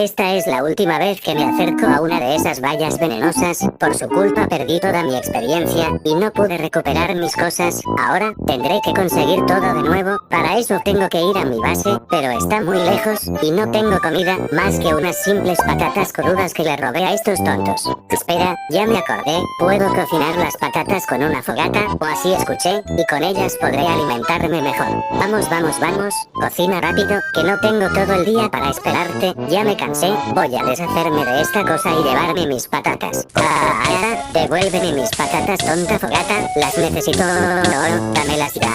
Esta es la última vez que me acerco a una de esas vallas venenosas. Por su culpa perdí toda mi experiencia y no pude recuperar mis cosas. Ahora tendré que conseguir todo de nuevo. Para eso tengo que ir a mi base, pero está muy lejos y no tengo comida más que unas simples patatas crudas que le robé a estos tontos. Espera, ya me acordé. Puedo cocinar las patatas con una fogata, o así escuché, y con ellas podré alimentarme mejor. Vamos, vamos, vamos. Cocina rápido, que no tengo todo el día para esperarte. Ya me cansé. Voy a deshacerme de esta cosa y llevarme mis patatas. Devuélveme mis patatas, tonta fogata. Las necesito. Dámelas ya.